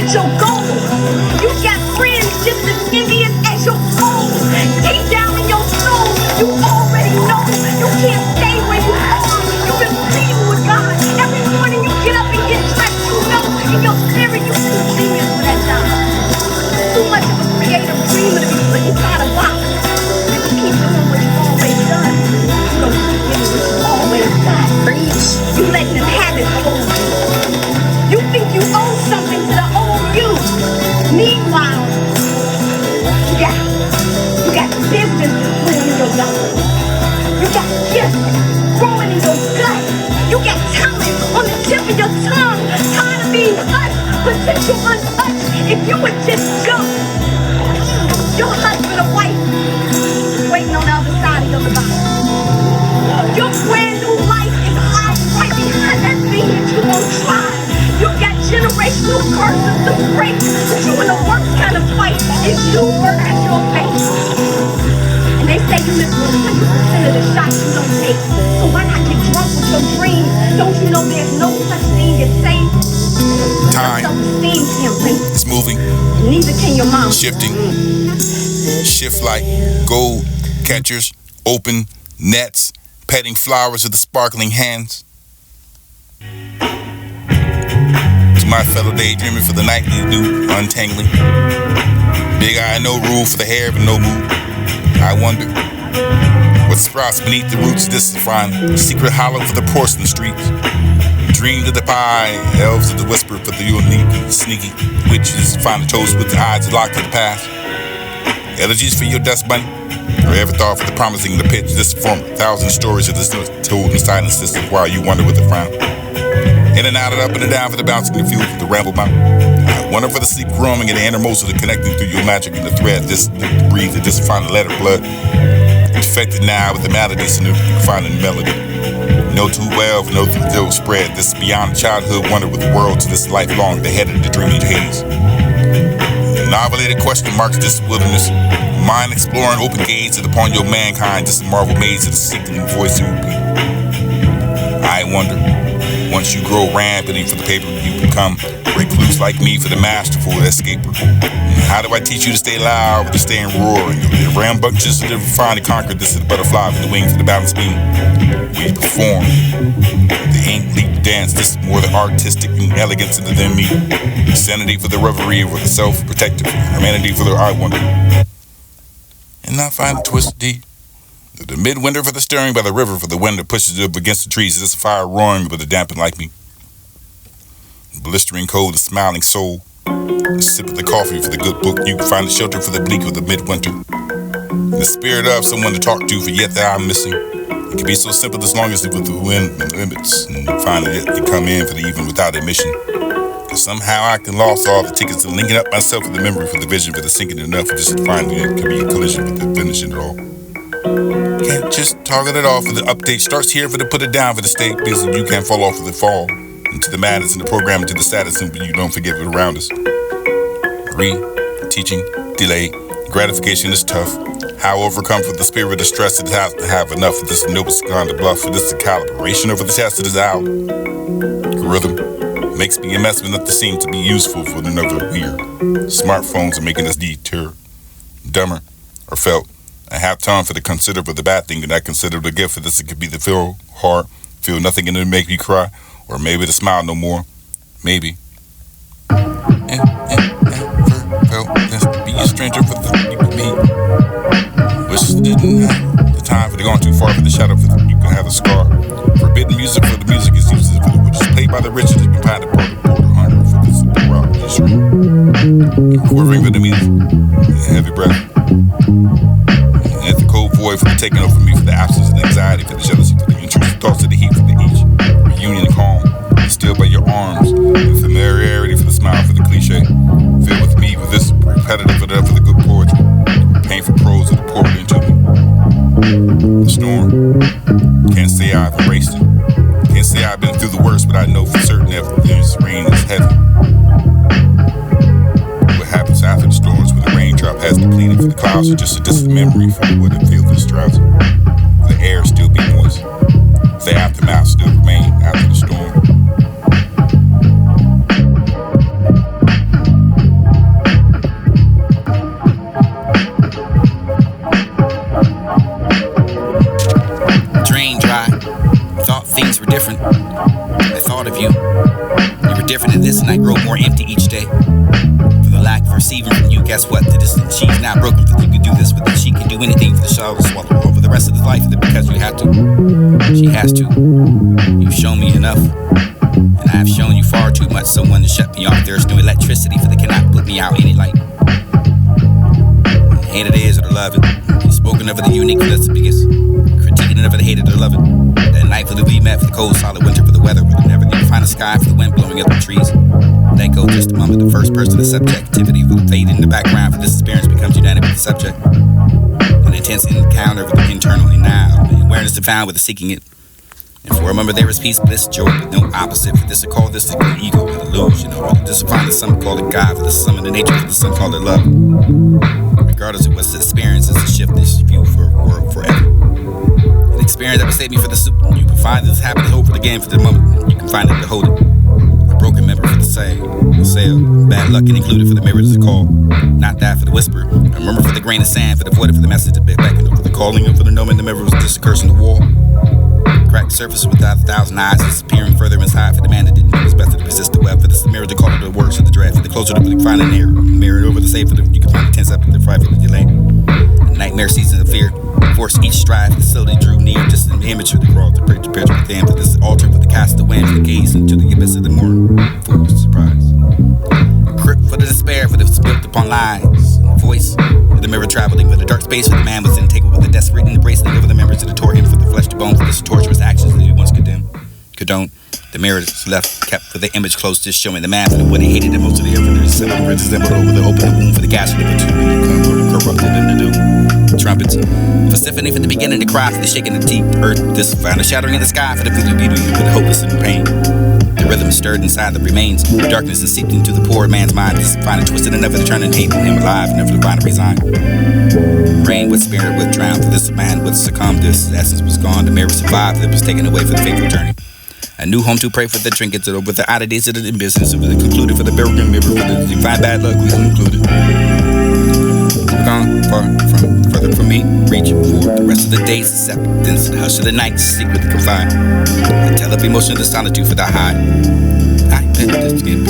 at your goal. You got friends just as envious as your own. Deep down in your soul, you already know you can't stay where you are. You've been pleading with God. Every morning you get up and get dressed. You know in your spirit you too genius for that job. Too much of a creative dreamer to be put inside a box. You keep doing what you've always done. You don't keep getting what you've always got. You letting them have it hold you. You think you owe something to the old you. Meanwhile, you got business brewing in your yard. You got gifts growing in your gut. You got talent on the tip of your tongue. Tired of being hushed, potential untouched. If you would just jump, your husband or wife waiting on the other side of your divine. Your brand new life is hiding right behind that thing that you won't try. You got generational curses to break, but you in the worst kind of fight is you versus your fate. And they say you miss 100% of the shots you don't take. So why not get drunk with your dreams? Don't you know there's no such thing as safe? Time. Self-esteem can't wait. It's moving. Neither can your mom. Shifting. Shift like gold catchers, open nets, petting flowers with the sparkling hands. To my fellow daydreaming for the nightly dew, untangling. Big eye, no rule for the hair, but no move. I wonder what sprouts beneath the roots of this fine secret hollow for the porcelain streets. Dreamed of the pie, elves of the whisper for the unique, sneaky witches, find the toast with the eyes locked to the past. Elegies for your dust bunny, or ever thought for the promising the pitch this form 1,000 stories of this told in silence this while you wonder with a frown. In and out and up and down for the bouncing the fuel for the ramble mountain. I wonder for the sleep roaming and the innermost of the connecting through your magic and the thread this breathe that just find the letter blood. Infected now with the maladies and the finding melody. Know too well for no through spread this beyond childhood wonder with the world to this lifelong the head of the dreaming Hades. Novelated question marks this wilderness. Mind exploring open gates upon your mankind, this marvel maze of the sickening voice you repeat. I wonder, once you grow rampantly for the paper you become recluse like me for the masterful escaper. How do I teach you to stay loud with the staying roaring? The rambunctious to finally conquer this is the butterfly with the wings of the balance beam. We perform. The ink leap dance, this is more the artistic and elegance than me. Sanity for the reverie of the self-protective, humanity for the I wonder. And I find a twist deep. The midwinter for the stirring by the river for the wind that pushes up against the trees. This fire roaring with a dampen like me. Blistering cold, the smiling soul. A sip of the coffee for the good book. You can find the shelter for the bleak of the midwinter. And the spirit of someone to talk to for yet that I'm missing. It can be so simple as long as it with the wind and limits. And find it to come in for the even without admission. Cause somehow I can lost all the tickets and linking up myself with the memory for the vision for the sinking enough just to find it can be a collision with the finishing it all. Can't just target it off for the update. Starts here for the put it down for the state busy. You can't fall off of the fall. Into the madness and the program into the status and you don't forget it around us. Teaching, delay, gratification is tough. How overcome for the spirit of stress it has to have enough of this note's gone to bluff for this calibration over the test it is out. Rhythm makes me a mess enough to seem to be useful for another weird. Smartphones are making us deter, dumber, or felt. I have time for the consider for the bad thing that I consider the gift for this. It could be the feel hard, feel nothing and it make me cry, or maybe the smile no more, maybe. Felt this to be a stranger for the people me. Wish it didn't have the time for the gone too far for the shadow for the you can have a scar. Forbidden music for the music is used for the which is played by the rich and behind the border hunger for this poor out quivering for the music, heavy breath. And the cold void for the taking over me for the absence and anxiety for the jealousy for the intrusive thoughts of the heat for the each reunion calm. Still by your arms, the familiarity for the smile for the cliche. Filled with me with this repetitive for the good poetry. Painful prose of the poured into me. The storm. Can't say I've erased it. Can't say I've been through the worst, but I know for certain that this rain is heavy. What happens after the storms when the raindrop has depleted for the clouds are just a distant memory from what it feels this drowsy. The air still be moist. The aftermath still remain after the storm. into this and I grow more empty each day. For the lack of receiving from you, guess what? The distant she's not broken for you could do this, but that she can do anything for the child to swallow over the rest of his life because you have to. She has to. You've shown me enough. And I have shown you far too much, someone to shut me off. There's no electricity for that cannot put me out any light. Hate it is or to love it. You've spoken of the uniqueness, the biggest. Critiquing of the hate it or love it. That night for the we met, for the cold, solid winter, for the weather, for the never. You find the sky, for the wind blowing up the trees. Let go just a moment, the first person, the subjectivity, for the fade in the background, for this experience becomes united with the subject. An intense encounter with the internal and now. The awareness to found with the seeking it. And for a moment there is peace, bliss, joy, but no opposite. For this to call this the ego, an illusion, or this to find the some call it God, for this some in the nature, for the some call it love. Regardless of what's the experience, it's a shift, this view for forever. An experience that will save me for the soup. You can find this happiness, hope for the game, for the moment. You can find it to hold it. A broken member for the sale, bad luck and included for the mirror to call. Not that for the whisper. A murmur for the grain of sand, for the void, for the message to beckon, for the calling, and for the knowing the mirror was just a curse on the wall. Cracked surface without 1,000 eyes, disappearing further inside for the man that didn't know his best to persist the web. For this mirror to call it the words of the dread, for the closer to find an error. Mirrored over the safe, for the you can find the tense up at the fright for the delay. A nightmare season of fear. Force each stride, for the slowly drew near, just an image for the crawl to picture within. For this altar, for the cast the wind, for the gaze into the abyss of the morning. Full surprise. A crypt for the despair, for the built upon lies. Voice, for the mirror traveling, for the dark space, for the man was in take over the desperate and embracing over the members of the tore him, for the flesh to bone, for the torturous actions that he once condoned. The mirror is left kept for the image close, just showing the man for the what he hated the most of the ever resembled over the open wound for the gash of the corrupted in the doom. Trumpets for symphony from the beginning, the cry for the shaking of the deep earth, this found a shattering in the sky for the feeling of beauty, for the hopeless and pain. The rhythm stirred inside the remains. The darkness is seeped into the poor man's mind. Just find it twisted and never to turn and hate him alive, never to find a resign. Rain with spirit with drown for this man would succumb. This essence was gone. The mirror survived. It was taken away for the fateful journey. A new home to pray for the trinkets, with the oddities of the business, for the concluded for the broken mirror, for the divine bad luck we concluded. Gone further from me, reach for the rest of the days, acceptance, the hush of the night, sleep with the confined. A tell of emotion, the solitude for the high. I bet this can be.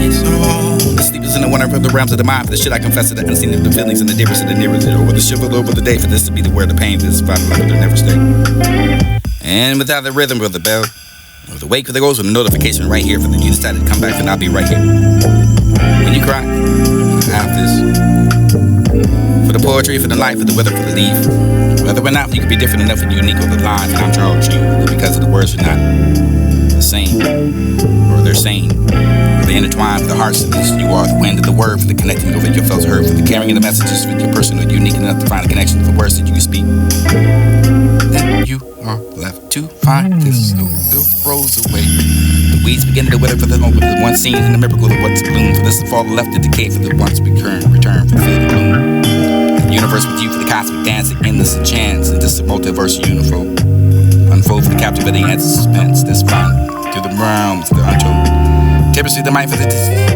It's all the sleepers in the wonder of the realms of the mind, for the shit I confess to the unseen of the feelings and the difference of the nearest, over the shiver over the day, for this to be the where the pain, for this final life will never stay. And without the rhythm of the bell, or the wake of the ghost with a notification right here for the you decided to come back and I'll be right here. When you cry, I have this. For the poetry, for the life, for the weather, for the leaf. Whether or not you could be different enough and unique over the lines that I'm drawn to you, because of the words are not the same, or they're sane. Or they intertwine for the hearts of this. You are the wind of the word, for the connecting over your felt heard, for the carrying of the messages with your personal, unique enough to find a connection for words that you can speak. Then you are left to find this little rose away. The weeds begin to wither for the one scene in the miracle of what's bloomed. For this to fall left to decay for the once return for the faded gloom. The universe with you for the cosmic dance, the endless chance, and this multiverse unfold. Unfold for the captivating and suspense. This fun through the realms, the untold. Tapestry the mind for the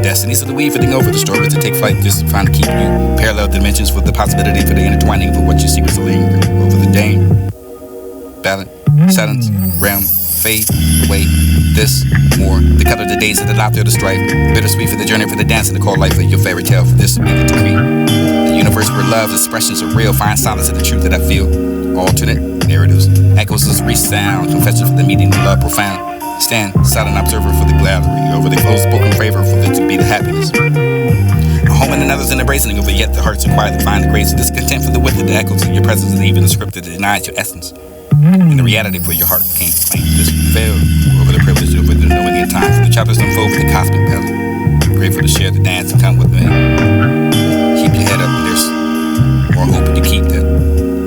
destinies of the weave, fitting over the stories to take flight, just to find to keep you parallel dimensions for the possibility for the intertwining of what you see was linger over the dame. Balance, silence, realm, fade away. This more the color of the days of the laughter of the strife, bittersweet for the journey, for the dance and the call life of your fairy tale. For this to be the decree. The universe where love expressions are real, find solace in the truth that I feel. Alternate narratives, echoes of resound, confession for the meaning of love profound. Stand silent observer for the gallery, over the closed spoken favor for it to be the happiness. A home and another's in embracing over yet the heart's required to find the grace of discontent for the width of the echoes of your presence and even the script that denies your essence. And the reality for your heart can't claim this failed over the privilege of the knowing in time for the chapters unfold for the cosmic belly. Grateful to share the dance and come with me. Keep your head up and there's more hope you keep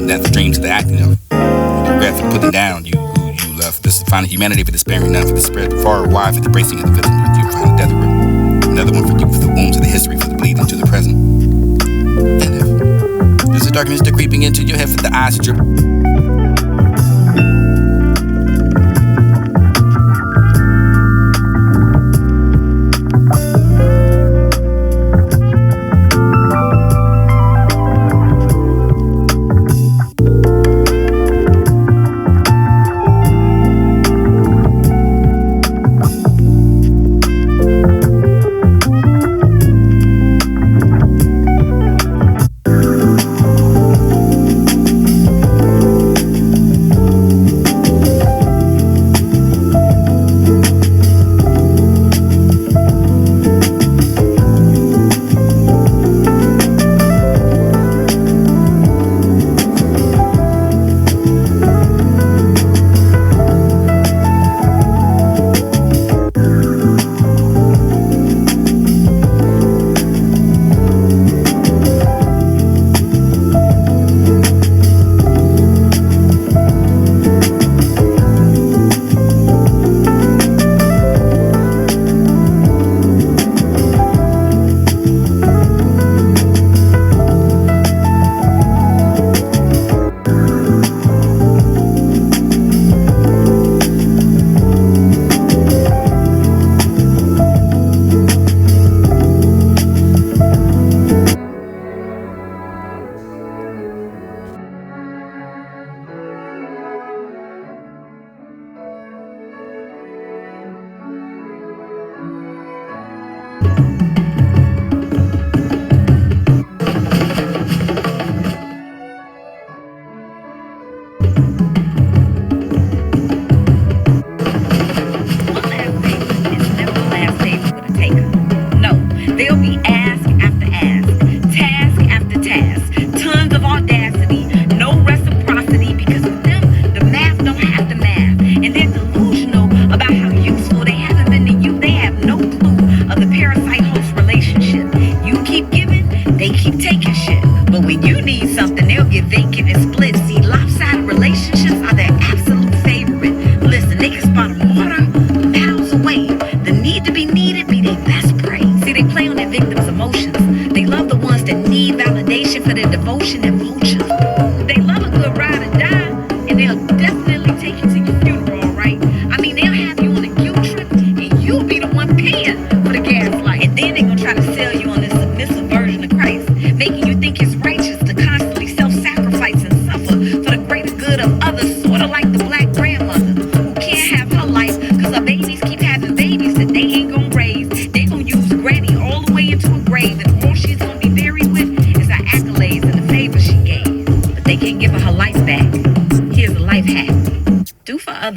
that's the dreams of the acting of. The regret for putting down you who you love. This is finding humanity for the sparing none for the spread far and wide for the bracing of the vision with you find the death room. Another one for you for the wounds of the history for the bleeding to the present. And if there's a darkness that creeping into your head for the eyes drip.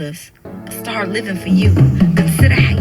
others, but start living for you. Consider how